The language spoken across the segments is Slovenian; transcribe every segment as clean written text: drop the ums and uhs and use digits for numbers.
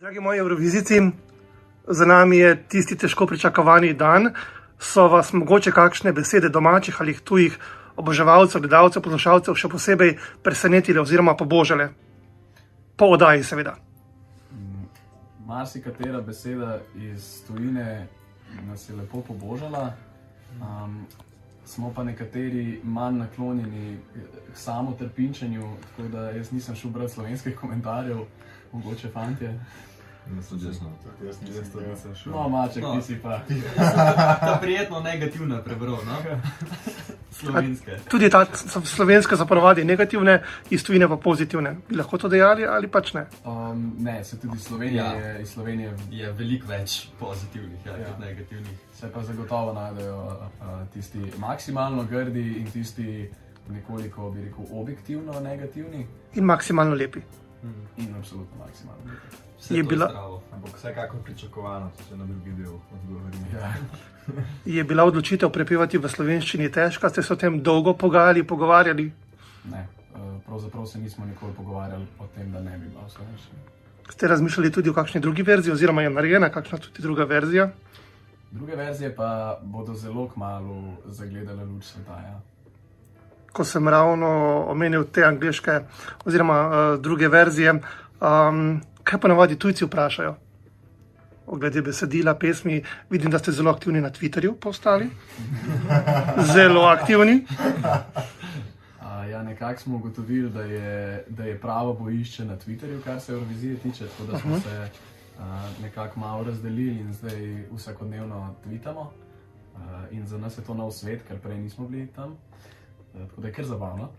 Dragi moji Evrovizijci, za nami je tisti težko pričakovani dan. So vas mogoče kakšne besede domačih ali tujih oboževalcev, gledalcev, poslušalcev še posebej presenetile oziroma pobožale? Po oddaji, seveda. Marsikatera beseda iz tujine nas je lepo pobožala, smo pa nekateri manj naklonjeni k samotrpinčenju, tako da jaz nisem šel brati slovenskih komentarjev, mogoče fantje. Jaz nisem šel. No, Maček, ti si pa. Ta prijetno negativna prebral, no? Slovenske. Tudi ta slovenske so ponavadi negativne, iz tujine pa pozitivne. Bi lahko to dejali ali pač ne? Ne, se tudi iz Slovenije Je veliko več pozitivnih, kot negativnih. se pa zagotovo najdejo tisti maksimalno grdi in tisti nekoliko, bi rekel, objektivno negativni. In maksimalno lepi. In absolutno maksimalno lepi. Vse Je to bila- je zdravo, ampak vsekakor pričakovano, če se na drugi del odgovorim. Ja. Je bila odločitev prepevati v slovenščini težka? Ste se o tem dolgo pogovarjali? Ne, pravzaprav se nismo nikoli pogovarjali o tem, da ne bi bila v slovenščini. Ste razmišljali tudi o kakšni drugi verziji oziroma je narejena kakšna tudi druga verzija? Druge verzije pa bodo zelo kmalu zagledale luč sveta, ja. Ko sem ravno omenil te angleške oziroma druge verzije, kaj ponavadi tujci vprašajo? Glede besedila, pesmi, vidim, da ste zelo aktivni na Twitterju postali. Zelo aktivni. Ja, nekako smo ugotovili, da je pravo bojišče na Twitterju, kar se Evrovizije tiče, tako da smo se nekako malo razdelili in zdaj vsakodnevno tweetamo. In za nas je to nov svet, ker prej nismo bili tam. Tako da je kar zabavno,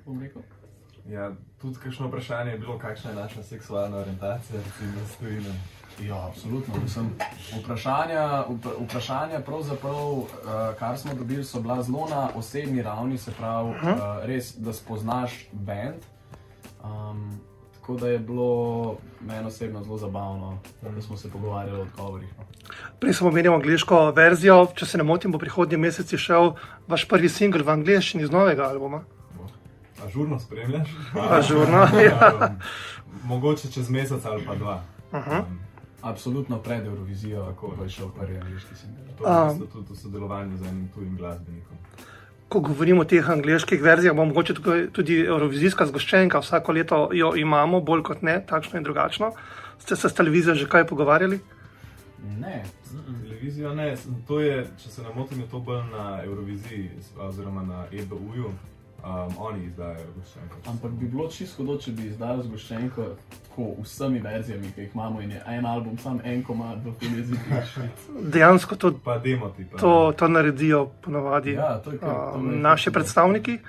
bom rekel. Ja, tudi kakšno vprašanje je bilo, kakšna je naša seksualna orientacija, recimo s tujino. Ja, absolutno. Mislim, vprašanja pravzaprav, kar smo dobili, so bila zelo na osebni ravni, se pravi, res, da spoznaš band. Tako da je bilo meni osebno zelo zabavno, da smo se pogovarjali o odgovorih. Prej sem omenil angleško verzijo, če se ne motim, bo prihodnji mesec išel vaš prvi singel v angleščini iz novega albuma. Ažurno spremljaš? Ažurno, ja. Mogoče čez mesec ali pa dva. Absolutno pred Evrovizijo, ko bo išel prvi angleški singel. To je v bistvu tudi v sodelovanju z enim tujim glasbenikom. Ko govorimo o teh angleških verzijah, bo mogoče tudi Evrovizijska zgoščenka, vsako leto jo imamo, bolj kot ne, takšno in drugačno. Ste se s televizijo že kaj pogovarjali? Ne. Televizijo ne, to je, če se ne motim, je to bolj na Evroviziji oziroma na EBU-ju. Oni izdajajo zgoščenko. Ampak bi bilo čisto hudo, če bi izdali zgoščenko tako vsemi verzijami, ki jih imamo, in je en album, sam en komad v tem jeziku. Dejansko Pa demoti. Pa. to naredijo ponavadi Ja, to je naši predstavniki,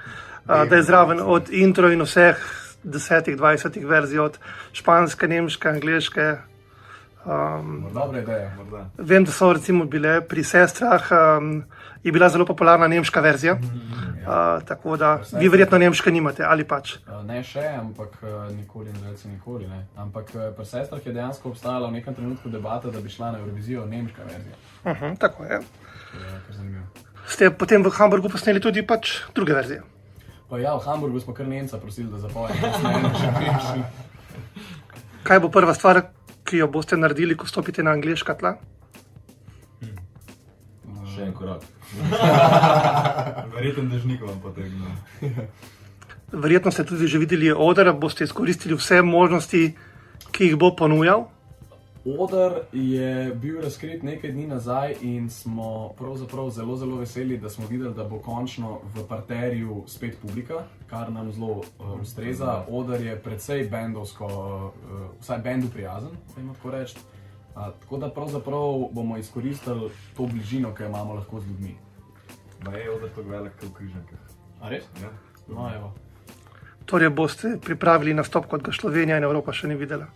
da je zraven od intro in vseh 10-20 verzij, od španske, nemške, angleške. Dobra ideja. Morda. Vem, da so recimo bile pri Sestrah, je bila zelo popularna nemška verzija, tako da vi verjetno nemške nimate, ali pač? Ne še, ampak nikoli in reči nikoli, ne. Ampak pri Sestrah je dejansko obstajala v nekem trenutku debata, da bi šla na Evrovizijo nemška verzija. Tako je. To je kar zanimivo. Ste potem v Hamburgu posneli tudi pač druge verzije? Pa ja, v Hamburgu smo kar Nemca prosili, da zapoje. Kaj bo prva stvar, ki jo boste naredili, ko stopite na angleška tla? Še en korak. Verjetno dežnikom vam potegne. Verjetno ste tudi že videli oder, boste izkoristili vse možnosti, ki jih bo ponujal. Oder je bil razkrit nekaj dni nazaj in smo pravzaprav zelo, zelo veseli, da smo videli, da bo končno v parterju spet publika, kar nam zelo ustreza. Oder je precej bendovsko, vsaj bendu prijazen, da tako reči. Tako da pravzaprav bomo izkoristili to bližino, ki jo imamo lahko z ljudmi. Ma je oder tako velik, kot v Križankah. A res? Ja. No, evo. Torej boste pripravili nastop, kot ga Slovenija in Evropa še ni videla.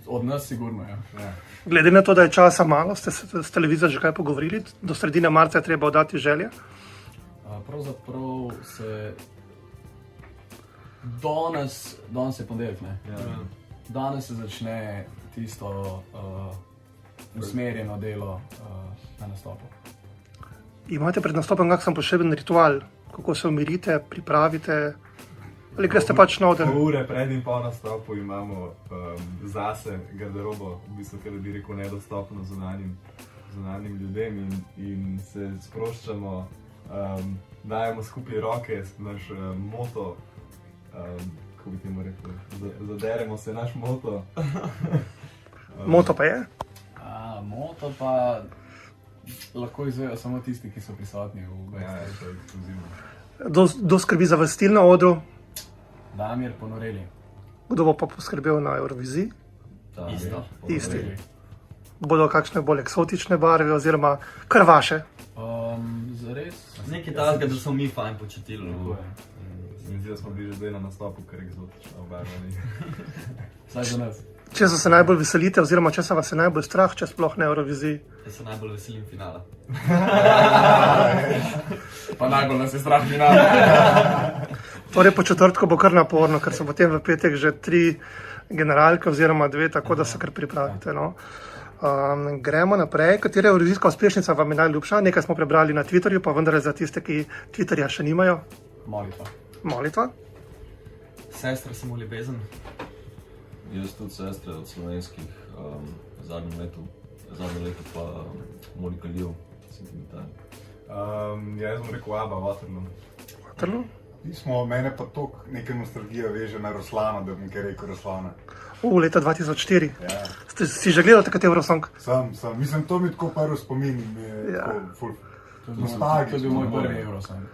Od nas sigurno, ja. Ja. Glede na to, da je časa malo, ste se s televizijo že kaj pogovorili? Do sredine marca je treba oddati želje? Pravzaprav se danes je ponedeljek, ne? Ja. Danes se začne tisto usmerjeno delo na nastopu. Imate pred nastopom kakšen poseben ritual? Kako se umirite, pripravite? Ali greste pač na oder? Pol ure pred in po nastopu imamo zase garderobo, v bistvu, kar bi rekel, nedostopno zunanjim ljudem in se sproščamo, dajemo skupaj roke, naš moto, kako bi temu rekel, zaderemo se naš moto. Moto pa je? Moto pa lahko izvejo samo tisti, ki so prisotni v Ja, besti. to je ekskluzivno. Kdo skrbi za stil na odru? Damir Ponoreli. Kdo bo pa poskrbel na Euroviziji? Isto. Isti. Bodo kakšne bolj eksotične barve oziroma kar vaše? Zares? Nekaj takega, da smo mi fajn počutili. Tako je. Se mi zdi, da smo bili že zdaj na nastopu, ker eksotično obarvani. Vsaj za nas. Če se najbolj veselite oziroma če se vas je najbolj strah, če sploh na Euroviziji? Jaz se najbolj veselim finala. Pa najbolj nas je strah finala. Torej po četrtku bo kar naporno, ker so potem v petek že 3 generalke oziroma 2, tako da se kar pripravite. No. Gremo naprej. Katera eurovizijska uspešnica vam je najljubša? Nekaj smo prebrali na Twitterju, pa vendar za tiste, ki Twitterja še nimajo. Molitva. Molitva. Sestra sem v ljubezen. Jaz tudi sestre od slovenskih, zadnje leto pa Monika Lijev, sentimentalno. Jaz bom rekel Abba, Waterloo. Waterloo. Mene pa toliko neka nostalgija veže na Ruslana, da bom kaj rekel Ruslana. Leta 2004. Ja. Si že gledal takrat Eurosong? Sem. Mislim, to mi tako prvi spomin in mi je Ja. tako ful. To je Nostalgično, bil moj moram prvi reči. Eurosong.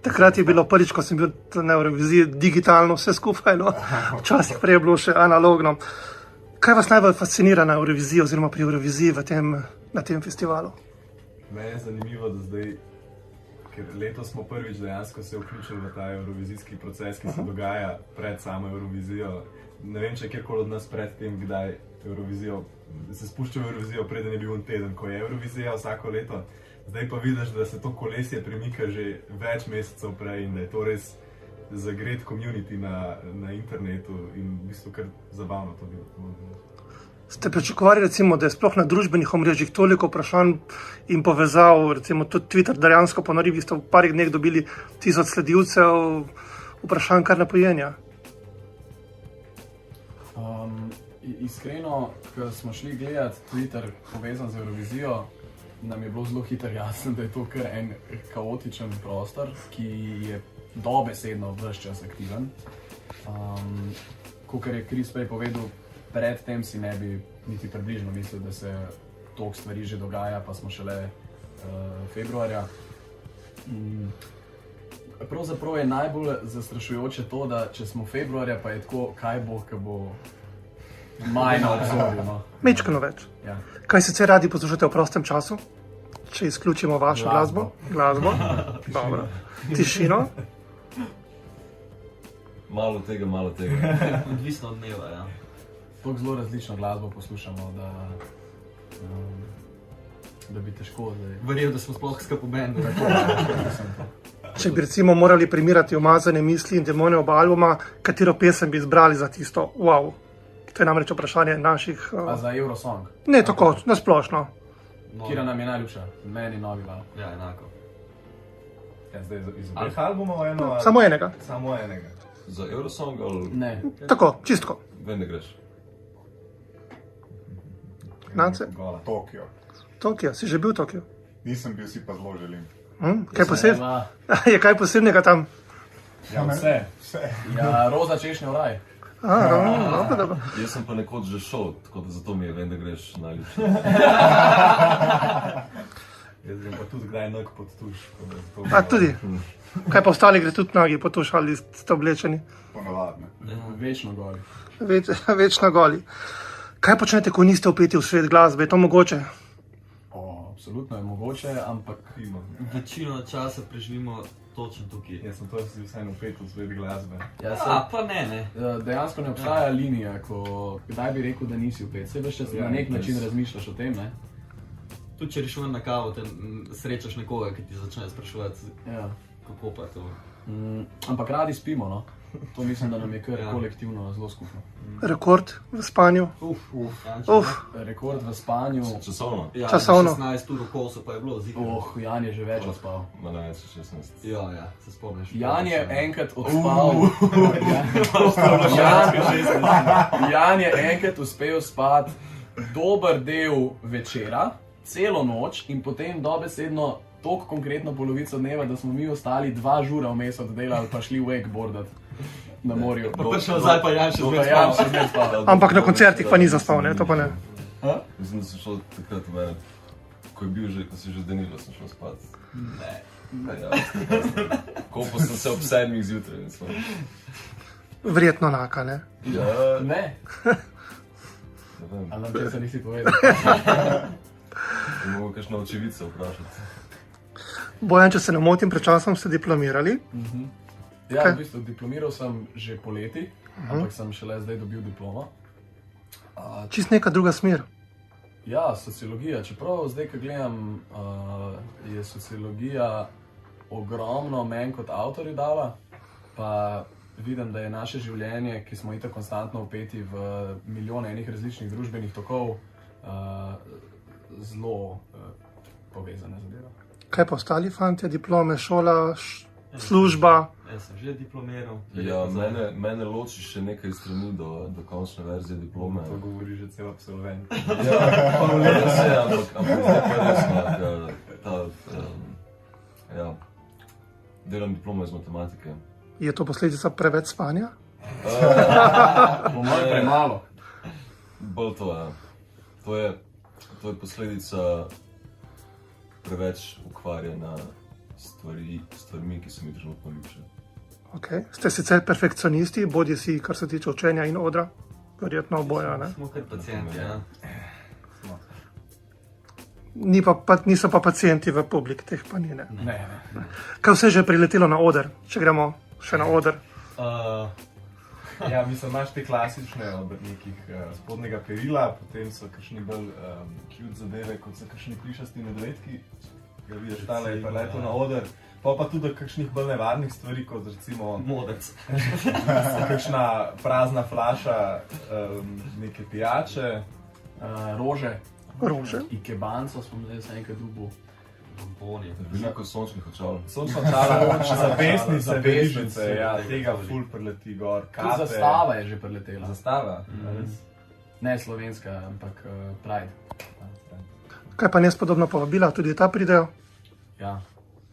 Takrat je bilo prvič, ko sem bil na Euroviziji, digitalno vse skupaj, no. Včasih prej je bilo še analogno. Kaj vas najbolj fascinira na Euroviziji oziroma pri Euroviziji na tem festivalu? Meni je zanimivo, da zdaj, ker letos smo prvič dejansko se vključili v ta eurovizijski proces, ki se dogaja pred samo Eurovizijo. Ne vem, če je kjerkoli od nas pred tem, kdaj Eurovizijo, se spušča v Eurovizijo, preden je bil en teden, ko je Eurovizija vsako leto. Zdaj pa vidiš, da se to kolesje premika že več mesecev prej in da je to res zagret community na internetu in v bistvu kar zabavno to bilo. Ste pričakovali, recimo, da je sploh na družbenih omrežjih toliko vprašanj in povezav, recimo tudi Twitter dejansko ponori, vi ste v parih dneh dobili 1000 sledilcev, vprašanj kar napojenja? Iskreno, ko smo šli gledati Twitter povezan z Eurovizijo, nam je bilo zelo hitro jasno, da je to kar en kaotičen prostor, ki je dobesedno ves čas aktiven. Kakor je Chris prej povedal, predtem si ne bi niti približno mislil, da se toliko stvari že dogaja, pa smo šele februarja. Pravzaprav je najbolj zastrašujoče to, da če smo februarja, pa je tako, kaj bo, ko bo maj na obzorju. No. Mečkano več. Ja. Kaj sicer radi poslušate v prostem času? Če izključimo vašo glasbo? Glasbo. Dobro. Tišino. Malo tega. Odvisno od dneva, ja. Tako zelo različno glasbo poslušamo, da bi težko zdaj. Verjel, da smo sploh skupaj v bendu. Če bi recimo morali primerjati Umazane misli in Demone oba albuma, katero pesem bi izbrali za tisto wow? To je namreč vprašanje naših... A za Eurosong? Ne tako, nasplošno. Kira nam je najljubša? Meni Novi val. Ja, enako. Ja, zdaj iz obeh albumov eno ali... Samo enega. Samo enega. Za Eurosong ali Ne. Tako, čistko. vem, da greš? Nance? Gola. Tokio. Tokio, si že bil v Tokiu? Nisem bil, si pa zelo želim. Je kaj posebnega tam? Ja, Vse. Vse. Ja, roza češnja v raj. Dobro. Jaz sem pa nekoč že šel, tako da zato mi je vem, da greš najljubše. Jaz grem pa tudi kdaj nog pod tuš. A tudi? Kaj pa ostali gre tudi nogi potuš ali ste oblečeni? Ponavadne. Večno goli. Večno goli. Kaj počnete, ko niste vpeti v svet glasbe? Je to mogoče? Absolutno je mogoče, ampak Večino časa preživimo točno tukaj. Jaz sem to vseeno vpet v svet glasbe. Pa ne. Dejansko ne obstaja linija, kdaj bi rekel, da nisi vpet. Saj veš, če na nek način razmišljaš o tem, ne? Tudi če rešujem na kavo, te srečaš nekoga, ki ti začne spraševati. Ja. Kako pa je to? Ampak radi spimo, no. To mislim, da nam je kar Ja. kolektivno zelo skupno. Rekord v spanju. Uf, Rekord v spanju. Časovno. Ja, Časovno. 16 ur v kosu pa je bilo zihar. Jan je že več spal. Ma največ 16. Ja, se spomniš. Jan je enkrat odspal. Jan je enkrat uspel spati dober del večera, celo noč in potem dobesedno toliko konkretno polovico dneva, da smo mi ostali 2 žura vmes oddelali pa šli wakeboardat na morju. Pa prišel nazaj pa Jan še Pa zmeraj Jan spal. še zmeraj spal. ampak na koncertih pa ni zaspal, ne, to pa ne. Mislim, da sem šel takrat v mene, ko je bil že, ko se je že zdenilo, sem šel spat. Ne. Ja, ko pa sem se ob 7 zjutraj. in smo- Verjetno naka, ne. Ja, Ne, ne vem, ali nam česa nisi povedal. bi moral kakšno očivico vprašati. Bojan, če se ne motim, pred časom ste diplomirali. Ja, Kaj? v bistvu diplomiral sem že poleti, ampak sem šele zdaj dobil diplomo. Čist neka druga smer. Ja, sociologija. Čeprav zdaj, ko gledam, je sociologija ogromno meni kot avtorju dala, pa vidim, da je naše življenje, ki smo itak konstantno vpeti v milijone enih različnih družbenih tokov, zelo povezane zadeve. Kaj pa ostali fantje, diplome, šola, služba? Jaz sem že diplomiral. Ja, mene loči še nekaj strani do končne verzije diplome. To govori že cel absolvent. Ja, pa res je, ampak zdaj pa resno, ja, delam diplomo iz matematike. Je to posledica preveč spanja? Po mojem premalo. Bolj to, ja. To je posledica preveč ukvarjanja stvarmi, ki so mi trenutno ljubše. Okay. Ste sicer perfekcionisti, bodi si kar se tiče učenja in odra? Verjetno oboje, ne? Smo kar pacijenti, ja. Niso pa pacijenti v publiki, teh pa ni, ne. Ne. Kaj vse že je priletelo na oder, če gremo še na oder? Ja, mislim, imaš te klasične od nekih spodnjega perila, potem so kakšni bolj cute zadeve, kot so kakšni plišasti medvedki, ki vidiš, tale je pa leto na oder. Pa tudi kakšnih bolj nevarnih stvari, kot recimo Modec. kakšna prazna flaša neke pijače. Rože. Rože. Ikebanco smo zdaj vse enkrat dubu. Bomboni. Veliko sončnih očal. Sončna čala, zapestnice, Zapestnice, verižice, ja, tega ful preleti gor, Tudi kape. zastava je že preletela. Zastava? Ne slovenska, ampak Pride. Kaj pa nespodobna povabila, tudi ta pridejo? Ja,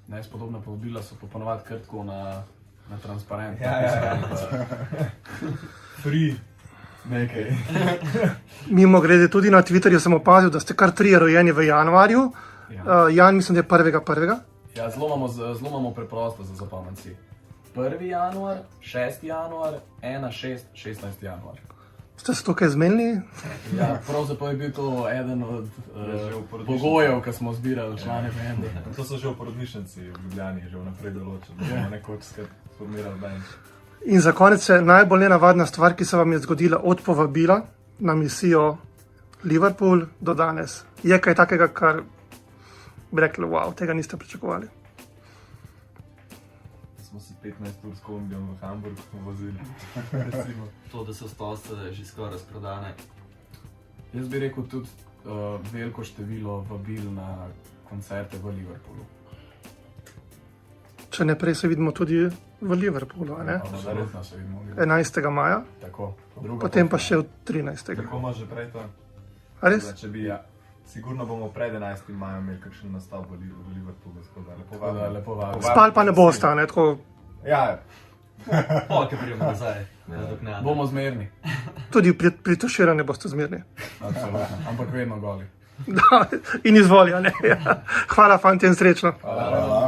nespodobna povabila so pa ponovadi kar tako na transparent. Ja. Free. Nekaj. Mimo grede, tudi na Twitterju sem opazil, da ste kar 3 rojeni v januarju. Ja. Jan, mislim, da je 1.1. Ja, zelo imamo preprosto za zapomniti. 1. januar, 6. januar, 1, 6, 16. januar. Ste se tukaj zmenili? Ja, pravzaprav je bil to eden od Že v porodnišnici. pogojev, ko smo zbirali člane benda. To so že v porodnišnici v Ljubljani, že vnaprej določili, da bomo nekoč sformirali band. In za konec je najbolj nenavadna stvar, ki se vam je zgodila od povabila na misijo Liverpool do danes. Je kaj takega, kar bi rekli, wow, tega niste pričakovali? Smo se 15 ur s kombijem v Hamburg vozili. Recimo. To, da so stolce že skoraj razprodane. Jaz bi rekel tudi veliko število vabil na koncerte v Liverpoolu. Če ne prej se vidimo tudi v Liverpoolu, a ne? Absolutno se vidimo. 11. maja, Tako. Druga potem pa pot- še od 13. Tako ima že prej to. A res? Če bi, ja, sigurno bomo pred 11. majem imeli kakšen nastop v Liverpoolu, tako da lepo Tako da vabim. lepo vabim. Spal pa ne boste, a ne? Tako, Ja, Polke prijemo nazaj. Ja. Bomo zmerni. tudi pri tuširanju boste zmerni. Absolutno. Ampak vedno goli. Da, in izvoli, a ne? Ja. Hvala, fanti, in srečno. Hvala.